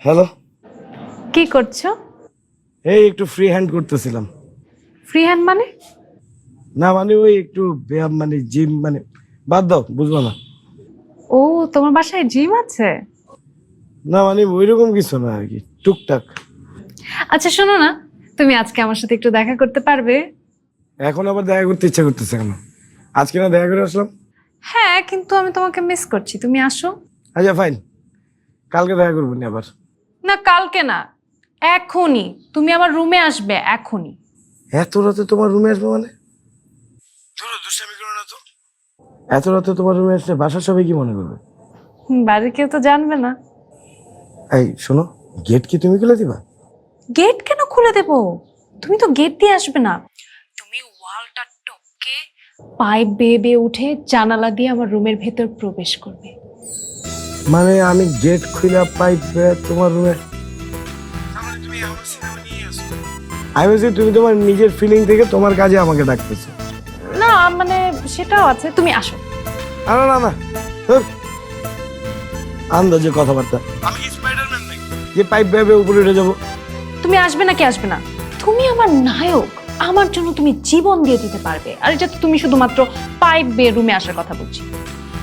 Speaker 8: হ্যালো,
Speaker 2: কি করছো?
Speaker 8: এই একটু ফ্রি হ্যান্ড করতেছিলাম।
Speaker 2: ফ্রি হ্যান্ড মানে?
Speaker 8: না মানে ওই একটু ব্যায়াম, মানে জিম, মানে বাদ দাও, বুঝবো না।
Speaker 2: ও, তোমার বাসায় জিম আছে?
Speaker 8: না মানে ওইরকম কিছু না আর কি, টুকটাক।
Speaker 2: আচ্ছা শোনো না, তুমি আজকে আমার সাথে একটু দেখা করতে পারবে?
Speaker 8: এখন আবার দেখা করতে ইচ্ছা করতেছে কেন? আজকে না দেখা করে আসলাম।
Speaker 2: হ্যাঁ, কিন্তু আমি তোমাকে মিস করছি, তুমি আসো।
Speaker 8: আচ্ছা ফাইন, কালকে দেখা করবো না আবার।
Speaker 2: না কালকে না, এখনই তুমি আমার রুমে আসবে, এখনই।
Speaker 8: এত রাতে তোমার রুমে আসবে মানে? ধরো দুষ্টামি করো না তো। এত রাতে তোমার রুমে আসলে বাসার সবাই কি মনে করবে?
Speaker 2: বাড়ির কেউ তো জানবে না।
Speaker 8: এই শোনো, গেট কি তুমি খুলে দিবা?
Speaker 2: গেট কেন খুলে দেব? তুমি তো গেট দিয়ে আসবে না, তুমি ওয়ালটা টপকে পাইপ বেয়ে বেয়ে উঠে জানালা দিয়ে আমার রুমের ভেতর প্রবেশ করবে।
Speaker 8: মানে আমি গেট খুলে পাইপ তোমার রুমে? আমি বলছি তুমি তোমার নিজের ফিলিং থেকে তোমার কাজে আমাকে ডাকতেছো।
Speaker 2: না মানে সেটাও আছে, তুমি আসো।
Speaker 8: না না না, আন্দাজে কথাবার্তা। আমি কি স্পাইডারম্যান নাকি যে পাইপ বেয়ে উপরে উঠে যাবো?
Speaker 2: তুমি আসবে নাকি আসবে না? থু,
Speaker 1: তুমি আমার নায়ক, আমার জন্য তুমি জীবন দিয়ে দিতে পারবে, আর এটা তো তুমি শুধুমাত্র পাইপ বেয়ে রুমে আসার কথা বলছি।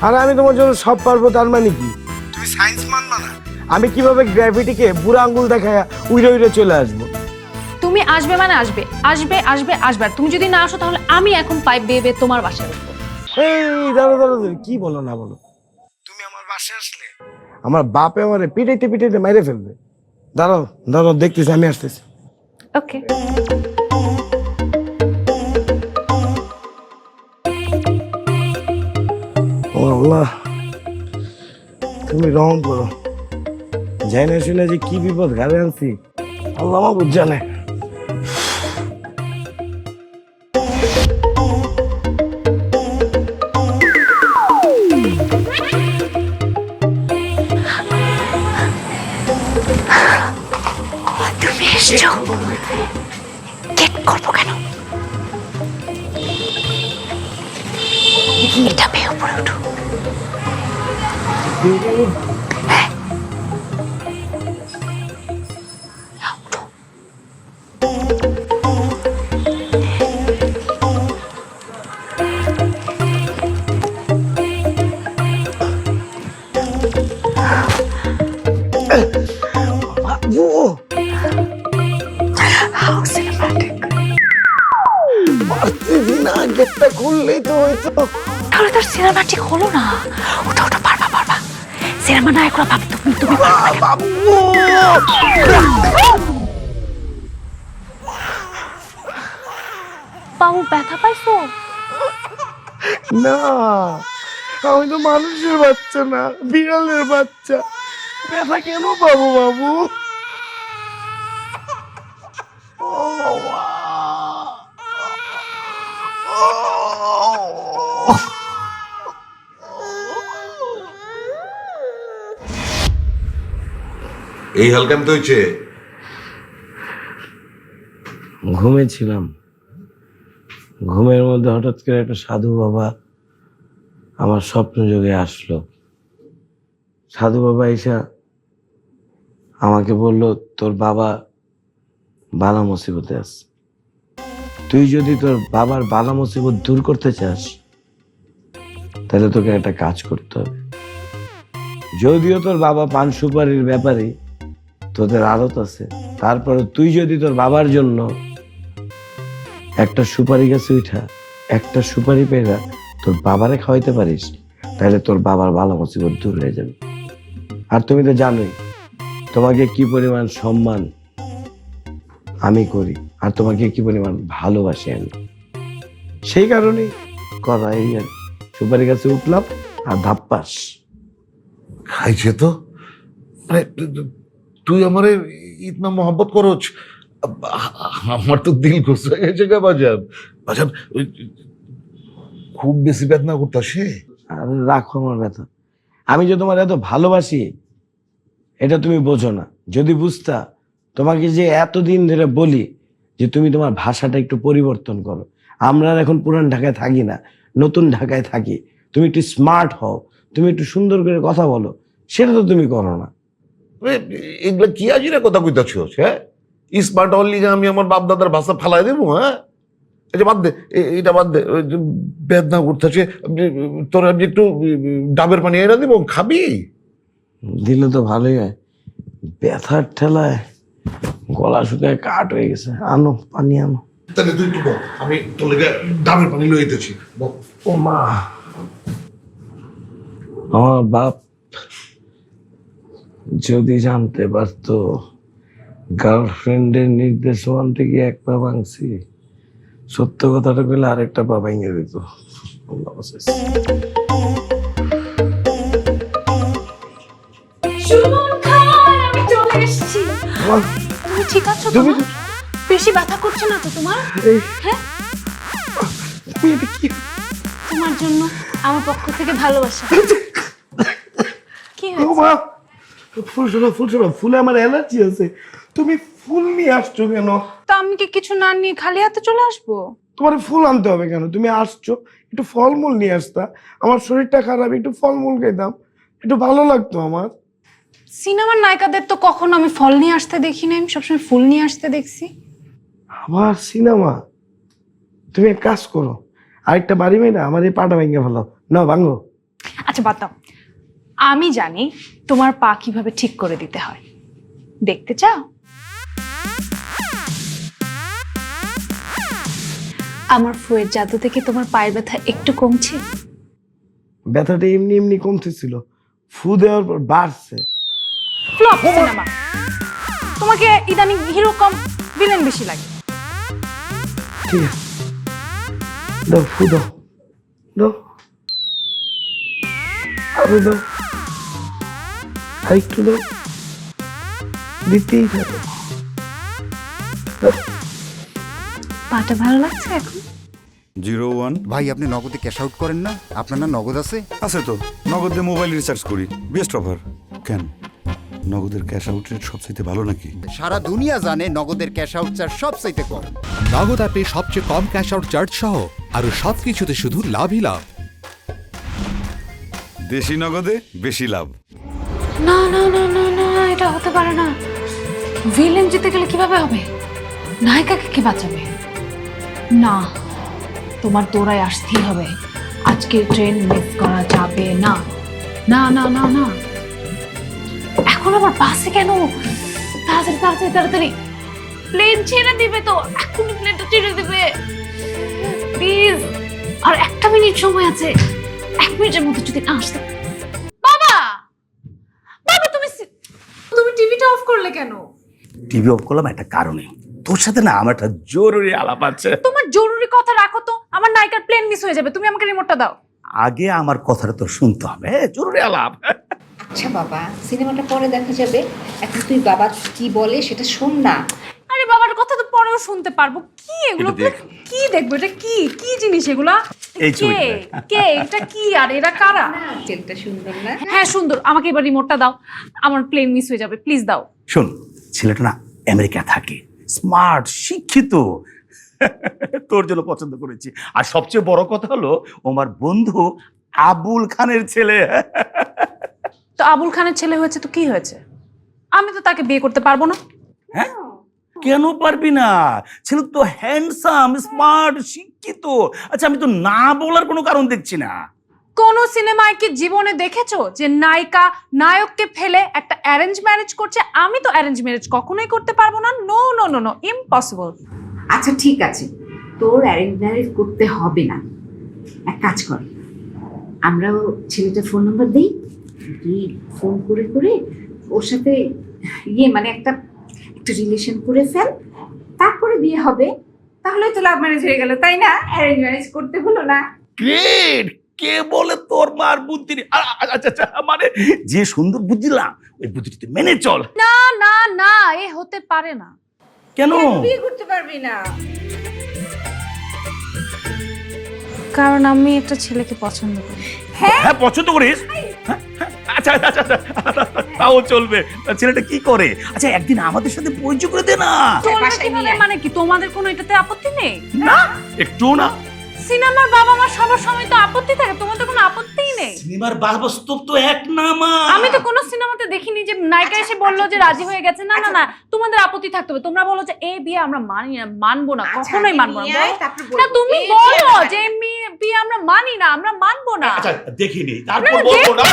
Speaker 8: আরে আমি তোমার জন্য সব পারবো তার মানে কি? তুমি সায়েন্স মানবা না? আমি কিভাবে গ্র্যাভিটিকে বুড়া আঙ্গুল দেখায় উইরে উইরে চলে আসবো?
Speaker 1: তুমি আসবে মানে আসবে, আসবে আসবে আসবে, আর তুমি যদি না আসো তাহলে আমি এখন পাইপ বেয়ে বেয়ে তোমার বাসায় উঠবো।
Speaker 8: এই দাঁড়ো দাঁড়ো, কি বলো না বলো, তুমি আমার বাসায় আসলে আমার বাপে আমারে পিটাইতে পিটাইতে মেরে ফেলবে। দাঁড়াও দাঁড়াও, দেখতেছি, আমি আসতেছি।
Speaker 1: ওকে।
Speaker 8: ও আল্লাহ, তুমি রহম করো, যাই না শুনে যে কি বিপদ ঘাড়ে আনছি, আল্লাহ মাবুদ জানে।
Speaker 1: তুমি এসছো, গেট করবো কেন? এটা বেয়ে উপরে উঠো।
Speaker 8: গেটটা খুললেই তো হয়তো।
Speaker 1: তাহলে তোর সিনেমাটিক হলো না। ওটা ওটা পারবা পারবা, সিনেমা নায়করা ভাবে তুমি তুমি
Speaker 8: বাবু
Speaker 1: বাবু ব্যথা পাইছো?
Speaker 8: না, আমি তো মানুষের বাচ্চা না, বিড়ালের বাচ্চা, ব্যথা কেন পাবো বাবু?
Speaker 12: এই হালকান্ত হয়েছে।
Speaker 8: ঘুমেছিলাম, ঘুমের মধ্যে হঠাৎ করে একটা সাধু বাবা আমার স্বপ্ন যোগে আসলো। সাধু বাবা এসে আমাকে বলল, তোর বাবা বালা মুসিবতে আছে, তুই যদি তোর বাবার বালা মুসিবত দূর করতে চাস তাহলে তোকে একটা কাজ করতে হবে। যদিও তোর বাবা পান সুপারির ব্যাপারে তোদের আড়ত আছে, তারপরে তুই যদি তোর বাবার জন্য একটা সুপারি গাছে উঠা একটা সুপারি পেরা তোর বাবারে খাওয়াইতে পারিস, তাহলে তোর বাবার বালা মুসিবত দূর হয়ে যাবে। আর তুমি তো জানোই তোমাকে কি পরিমাণ সম্মান আমি করি, আর তোমাকে কি পরিমাণ ভালোবাসি আমি। সেই কারণেই কথা, এই আর সুপারি গাছে উঠলাম আর ধাপ্পাস
Speaker 12: খাইছে তো, মানে তুই আমারে ইতনা মোহাম্মত করছ, আমার তো দিল খুশ হয়ে গেছে গা বাজান। বাজান খুব বেশি বেদনা করতেছে।
Speaker 8: আর রাখো আমার ব্যথা, আমি যে তোমার এত ভালোবাসি এটা তুমি বোঝো না। যদি বুঝতা, তোমাকে যে এতদিন ধরে বলি যে তুমি তোমার ভাষাটা একটু পরিবর্তন করো, আমরা এখন পুরান ঢাকায় থাকি না, নতুন ঢাকায় থাকি, তুমি একটু স্মার্ট হও, তুমি একটু সুন্দর করে কথা বলো, সেটা তো তুমি করো না।
Speaker 12: এগুলা কি আজিরা কথা কইতাছ? হ্যাঁ, স্মার্ট হলি যে আমি আমার বাপ দাদার ভাষা ফালাই দেবো? হ্যাঁ, এই যে বাদ দে, এটা বাদ দে, বেদনা করতেছে, তোর আমি একটু ডাবের পানি এনে দিব, খাবি?
Speaker 8: দিলে তো ভালোই হয়, ব্যথার ঠেলায় গলা শুকায় কাঠ হয়ে গেছে। আনো পানি আনো।
Speaker 12: তাহলে তুই একটু বল, আমি তোর লেগে ডাবের পানি লয়ে দিতেছি।
Speaker 8: ও মা, আমার বাপ যদি জানতে পারতো গার্লফ্রেন্ডের নির্দেশমান থেকে এক পা ভাঙছি, সত্য কথাটা কইলে আরেকটা পা ভেঙে দিত।
Speaker 1: তুমি ঠিক আছো? বেশি ব্যথা করছে না তো তোমার? হ্যাঁ, তোমার জন্য আমার পক্ষ থেকে ভালোবাসা। কি হয়েছে?
Speaker 8: ফুলে আমার অ্যালার্জি আছে। তুমি ফুল নিয়ে আসছো কেন?
Speaker 2: তা আমি কি কিছু না নিয়ে খালি হাতে চলে আসবো?
Speaker 8: তোমার ফুল আনতে হবে কেন? তুমি আসছো, একটু ফলমূল নিয়ে আসতা, আমার শরীরটা খারাপ, একটু ফলমূল খাইতাম, একটু ভালো লাগতো আমার।
Speaker 2: সিনেমার নায়িকাদের তো কখনো আমি ফল নিয়ে আসতে দেখি না, আমি সবসময় ফুল নিয়ে আসতে দেখছি।
Speaker 8: আমার সিনেমা? তুমি এক কাজ করো, আরেকটা বাড়ি মেয়ে না আমার এই পাটা ভেঙে ফেলো না, ভাঙো।
Speaker 2: আচ্ছা বাদ দাও, আমি জানি তোমার পা কিভাবে ঠিক করে দিতে হয়। দেখতে চাও? আমার ফুয়ের জাদু থেকে তোমার পায়ের ব্যথা একটু কমছে?
Speaker 8: ব্যথাটা এমনি এমনি কমতেছিল, ফু দেওয়ার পর বাড়ছে।
Speaker 2: Flop cinema. তোমাকে ইদানিং হিরো কম ভিলেন বেশি লাগে।
Speaker 8: ঠিক আছে, দাও ফু দাও, দাও আরো দাও, আরেকটু দাও, দিতেই থাকো।
Speaker 2: পাটা ভালো লাগছে এখন?
Speaker 13: 01
Speaker 14: ভাই আপনি নগদে ক্যাশ আউট করেন না? আপনার না নগদ আছে?
Speaker 13: আছে তো, নগদে মোবাইল রিচার্জ করি, বেস্ট অফার। কেন, নগদের ক্যাশ আউট রেট সবচেয়ে ভালো নাকি?
Speaker 14: সারা দুনিয়া জানে নগদের ক্যাশ আউট চার্জ সবচাইতে কম।
Speaker 7: নগদ অ্যাপে সবচেয়ে কম ক্যাশ আউট চার্জ সহ আরো সবকিছুতে শুধু লাভই লাভ।
Speaker 13: দেশি নগদে বেশি লাভ।
Speaker 2: না না না না না, এটা হতে পারে না। ভিলেন জিতে গেলে কিভাবে হবে? নায়িকাকে কি বাঁচাবে? না, তোমার দৌড়ায় আসতেই হবে। আজকের ট্রেন মিস করা যাবে না। না না না না, এখন আবার বাসে কেন? তাড়াতাড়ি তাড়াতাড়ি তাড়াতাড়ি, প্লেন ছেড়ে দিবে তো, এখনই প্লেনটা ছেড়ে দিবে প্লিজ। আর 1 মিনিট সময় আছে, 1 মিনিটের মধ্যে যদি না আসতে। বাবা, বাবা তুমি টিভিটা অফ করলে কেন?
Speaker 9: টিভি অফ করলাম একটা কারণে, তোর সাথে না আমার একটা জরুরি আলাপ আছে।
Speaker 2: তোমার জরুরি কথা রাখো তো, আমার নায়িকার প্লেন মিস হয়ে যাবে। তুমি আমাকে রিমোটটা দাও।
Speaker 9: আগে আমার কথাটা তো শুনতে হবে, জরুরি আলাপ।
Speaker 1: আচ্ছা বাবা, সিনেমাটা পরে দেখা যাবে, এখন তুই বাবা কি বলে সেটা শোন না।
Speaker 2: আরে বাবার কথা তো পরেও শুনতে পারবো। কি এগুলো? কি দেখবো? এটা কি কি জিনিস এগুলা?
Speaker 9: এই
Speaker 2: কে কে এটা কি আর এরা কারা?
Speaker 1: ছেলেটা সুন্দর না?
Speaker 2: হ্যাঁ সুন্দর, আমাকে এবার রিমোটটা দাও, আমার প্লেন মিস হয়ে যাবে, প্লিজ দাও।
Speaker 9: শোন, ছেলেটা না আমেরিকা থাকে, স্মার্ট, শিক্ষিত, তোর জন্য পছন্দ করেছি। আর সবচেয়ে বড় কথা হলো ও আমার বন্ধু আবুল খানের ছেলে।
Speaker 2: তো আবুল খানের ছেলে হয়েছে তো কি হয়েছে? আমি তো তাকে বিয়ে করতে পারবো না।
Speaker 9: হ্যাঁ, কেন পারবি না? ছেলে তো হ্যান্ডসাম, স্মার্ট, শিক্ষিত। আচ্ছা, আমি তো না বলার কোনো কারণ দেখছি না।
Speaker 2: কোন সিনেমায় কি জীবনে দেখেছো যে নায়িকা নায়ককে ফেলে একটা অ্যারেঞ্জ ম্যারেজ করছে? আমি তো অ্যারেঞ্জ ম্যারেজ কখনোই করতে পারবো না। No no no no, impossible.
Speaker 1: আচ্ছা ঠিক আছে, তোর অ্যারেঞ্জ ম্যারেজ করতে হবে না। এক কাজ কর, আমরাও ছেলেটার ফোন নাম্বার দিই, তুই ফোন করে করে ওর সাথে মানে একটা রিলেশন করে ফেল, তারপরে বিয়ে হবে। তাহলে তো লাভ ম্যারেজ হয়ে গেল, তাই না? অ্যারেঞ্জ ম্যারেজ করতে হলো না।
Speaker 9: গ্রেট! কে বলে তোর মার বুদ্ধি? আচ্ছা আচ্ছা, মানে যে সুন্দর বুদ্ধি দিলাম ওই বুদ্ধিটি মেনে চল।
Speaker 2: না না না, এ হতে পারে না।
Speaker 9: কেন
Speaker 1: বিয়ে করতে পারবি না?
Speaker 2: কারণ আমি একটা ছেলেকে পছন্দ করি।
Speaker 9: হ্যাঁ, পছন্দ করিস? হ্যাঁ, হ্যাঁ, আচ্ছা আচ্ছা আচ্ছা, তাও চলবে। ছেলেটা কি করে? আচ্ছা, একদিন আমাদের সাথে পরিচয় করে দে না।
Speaker 2: চলবে কিভাবে? মানে কি তোমাদের কোনো এটাতে আপত্তি নেই?
Speaker 9: না, একটু না।
Speaker 2: সিনেমার বাবা মা সবার সময় তো আপত্তি থাকে, তোমাদের কোনো আপত্তিই নেই।
Speaker 9: সিনেমার বাস্তব তো এক না মা।
Speaker 2: আমি তো কোনো সিনেমাতে দেখিনি যে নায়িকা এসে বললো যে রাজি হয়ে গেছে। না না না, তোমাদের আপত্তি থাকতে হবে। তোমরা বলো যে এই বিয়ে আমরা মানি না, মানবো না, কখনোই মানবো না। না তুমি বলো যে বিয়ে আমরা মানি না, আমরা মানবো না।
Speaker 9: আচ্ছা, দেখিনি, তারপর বলবো না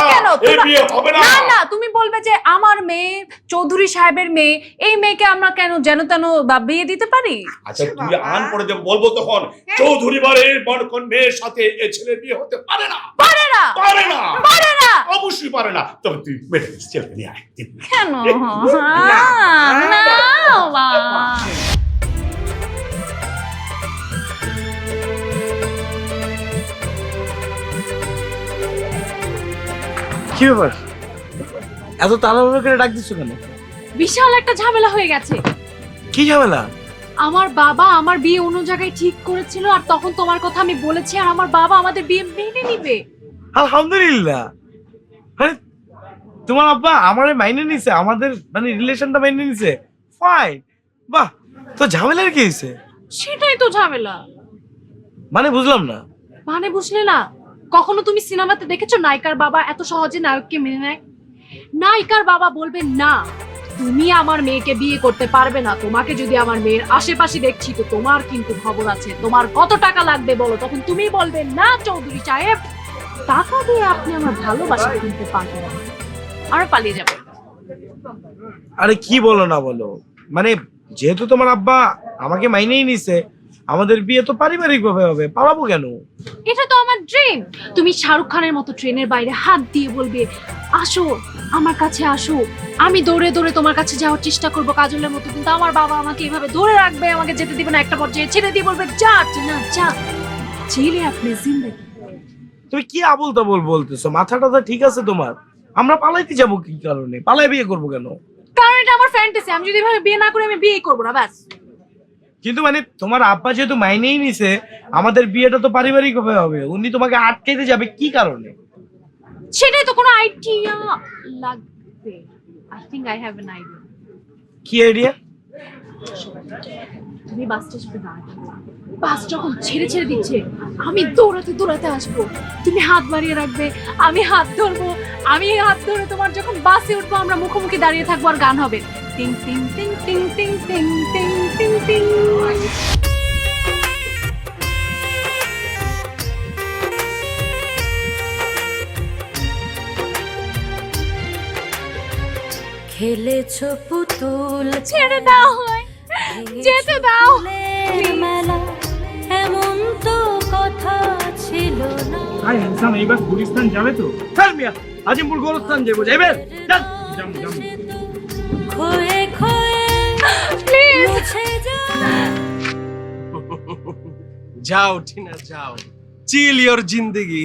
Speaker 9: এই বিয়ে হবে না।
Speaker 2: না না, তুমি বলবে যে আমার মেয়ে চৌধুরী সাহেবের মেয়ে, এই মেয়েকে আমরা কেন যেন তেন বিয়ে দিতে পারি?
Speaker 9: আচ্ছা, তুই আন পড়ে যে বলবো তখন চৌধুরী বাড়ির বড়কন মেয়ের সাথে এই ছেলের বিয়ে হতে পারে না।
Speaker 2: পারে না,
Speaker 9: পারে না,
Speaker 2: পারে না,
Speaker 9: অবশ্যই পারে না। তবে তুই মেরে ছেলেকে নিয়ে আয়।
Speaker 2: কেন? না বাবা,
Speaker 8: কি ব্যাপার, এত তাড়াহুড়ো করে ডাক দিচ্ছ কেন?
Speaker 2: বিশাল একটা ঝামেলা হয়ে গেছে।
Speaker 8: কি ঝামেলা?
Speaker 2: আমার বাবা আমার বিয়ে অন্য জায়গায় ঠিক করেছিল, আর তখন তোমার কথা আমি বলেছি, আর আমার বাবা আমাদের বিয়ে মেনে নিবে।
Speaker 8: আলহামদুলিল্লাহ। মানে তোমার আব্বা আমারে মাইনে নিছে, আমাদের মানে রিলেশনটা মাইনে নিছে। ফাইন, বাহ। তো ঝামেলার কি হয়েছে?
Speaker 2: সেটাই তো ঝামেলা।
Speaker 8: মানে বুঝলাম না।
Speaker 2: মানে বুঝলে না? কখনো তুমি সিনেমাতে দেখেছো নায়িকার বাবা এত সহজে নায়ককে মেনে নেয়? নায়িকার বাবা বলবে না, তুমি আমার মেয়েকে বিয়ে করতে পারবে না। তোমাকে যদি আমার মেয়ের আশেপাশে দেখছি তো তোমার কিন্তু খবর আছে। তোমার কত টাকা লাগবে বলো, তখন তুমি বলবে না চৌধুরী সাহেব টাকা দিয়ে আপনি আমার ভালোবাসা কিনতে পারবেন না, আর পালিয়ে যাবে।
Speaker 8: আরে কি বলো না বলো, মানে যেহেতু তোমার আব্বা আমাকে মাইনেই নিছে, আমাদের বিয়ে তো পারিবারিক ভাবে হবে, পালাবো কেন?
Speaker 2: এটা তো আমার ড্রিম। তুমি শাহরুখ খানের মতো ট্রেনের বাইরে হাত দিয়ে বলবে আসো আমার কাছে আসো, আমি দৌড়ে দৌড়ে তোমার কাছে যাওয়ার চেষ্টা করবো কাজলের মতো, কিন্তু আমার বাবা আমাকে এভাবে ধরে রাখবে, আমাকে যেতে দিবে না, একটা পর্যায়ে ছেড়ে দিয়ে বলবে যা না যা, জেলে আপনি জিন্দেগি।
Speaker 8: তুমি কি আবল তাবল বলতেছো? মাথাটা তো ঠিক আছে তোমার? আমরা পালাইতে যাবো কি কারণে? পালাই বিয়ে করবো কেন?
Speaker 2: কারণ এটা আমার ফ্যান্টাসি, আমি যদি এভাবে বিয়ে না করি আমি বিয়ে করবো না, ব্যাস।
Speaker 8: কিন্তু মানে তোমার আব্বা যেহেতু মাইনেই নিছে, আমাদের বিয়েটা তো পারিবারিক ভাবে হবে, উনি তোমাকে আটকাইতে যাবে কি কারণে?
Speaker 2: সেটাই তো কোনো আইডিয়া লাগবে। I think I have an idea.
Speaker 8: কি আইডিয়া?
Speaker 2: তুমি বাস স্টেশনে দাঁড়াবে, বাস যখন ছেড়ে ছেড়ে দিচ্ছে আমি দৌড়াতে দৌড়াতে আসবো, তুমি হাত বাড়িয়ে রাখবে, আমি হাত ধরবো, আমি হাত ধরে তোমার যখন বাসে উঠবো আমরা মুখোমুখি দাঁড়িয়ে থাকবো, আর গান হবে টিং টিং টিং টিং টিং টিং টিং টিং টিং।
Speaker 11: খেলেছো পুতুল
Speaker 2: ছেড়ে দাও, যেতে দাও।
Speaker 11: মেলা এমন তো কথা ছিল না।
Speaker 8: আই ইনসান এইবার গুলিস্তান যাবে তো? চল মিয়া, আজিমপুর গোরস্তান যাবো, যাবেন? চল যাম যাম।
Speaker 11: খোয়ে খোয়ে
Speaker 2: প্লিজ
Speaker 11: মুছে
Speaker 10: যাও টিনা যাও, চিল ইওর জিন্দেগি।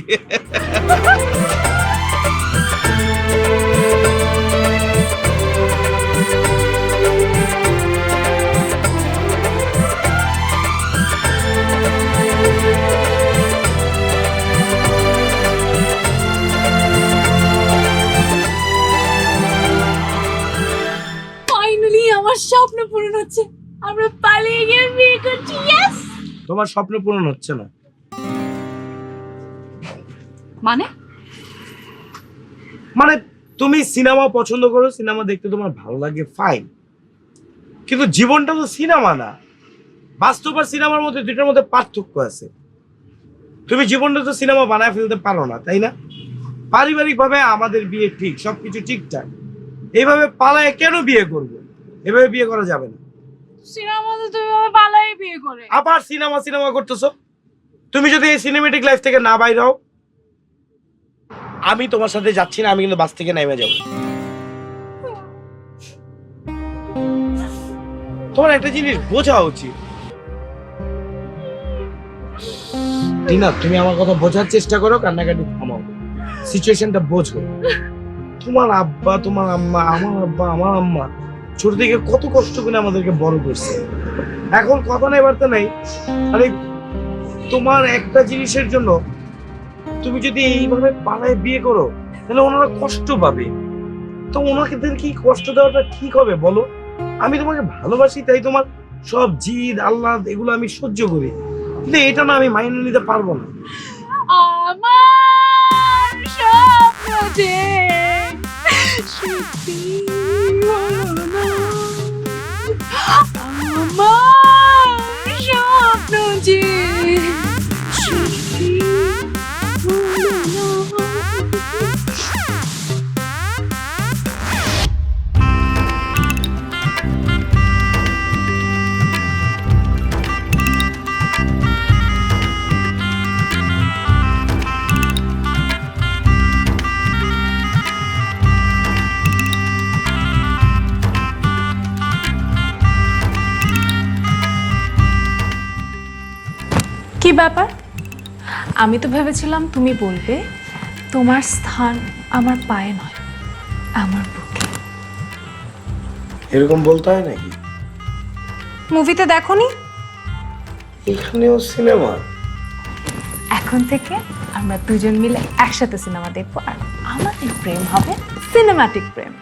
Speaker 2: ফাইনালি আমার স্বপ্ন পূরণ হচ্ছে, আমরা পালিয়ে গিয়ে বিয়ে করছি। ইয়েস।
Speaker 8: তোমার স্বপ্ন পূরণ হচ্ছে না
Speaker 2: মানে?
Speaker 8: মানে তুমি সিনেমা পছন্দ করো, সিনেমা দেখতে তোমার ভালো লাগে, ফাইন, কিন্তু জীবনটা তো সিনেমা না। বাস্তব আর সিনেমার মধ্যে দুইটার মধ্যে পার্থক্য আছে। তুমি জীবনটা তো সিনেমা বানায় ফেলতে পারো না, তাই না? পারিবারিক ভাবে আমাদের বিয়ে ঠিক, সবকিছু ঠিকঠাক, এইভাবে পালায় কেন বিয়ে করব? এভাবে বিয়ে করা যাবে না।
Speaker 2: সিনেমাতে তুমি পালাই বিয়ে করে
Speaker 8: আবার সিনেমা সিনেমা করতেছো। তুমি যদি এই সিনেমেটিক লাইফ থেকে না বাইরে হও, আমি তোমার সাথে যাচ্ছি না, আমি কিন্তু বাস থেকে নেমে যাব। তোমার একটা জিনিস বোঝা উচিত টিনা, তুমি আমার কথা বোঝার চেষ্টা করো, কান্নাকাটি থামাও, সিচুয়েশনটা বোঝো। তোমার আব্বা, তোমার আম্মা, আমার আব্বা, আমার আম্মা ছোট থেকে কত কষ্ট করে আমাদেরকে বড় করছে। এখন কথা নেই বার্তা নেই, আরে তোমার একটা জিনিসের জন্য তুমি যদি এইভাবে পালায় বিয়ে করো তাহলে ওনারা কষ্ট পাবে। তো ওনাকে কি কষ্ট দেওয়াটা ঠিক হবে বলো? আমি তোমাকে ভালোবাসি, তাই তোমার সব জিদ আল্লাহ এগুলো আমি সহ্য করি, কিন্তু এটা না আমি মাইনে নিতে পারবো না।
Speaker 2: আমার স্বপ্ন যে সত্যি হলো না, আমার স্বপ্ন যে সত্যি হলো না। কি ব্যাপার? আমি তো ভেবেছিলাম তুমি বলবে তোমার স্থান আমার পায়ে নয়, আমার বুকে।
Speaker 8: এরকম বলতে হয় নাকি?
Speaker 1: মুভিতে দেখোনি?
Speaker 8: এখানেও সিনেমা?
Speaker 1: এখন থেকে আমরা দুজন মিলে একসাথে সিনেমা দেখবো, আর আমাদের প্রেম হবে সিনেমাটিক প্রেম।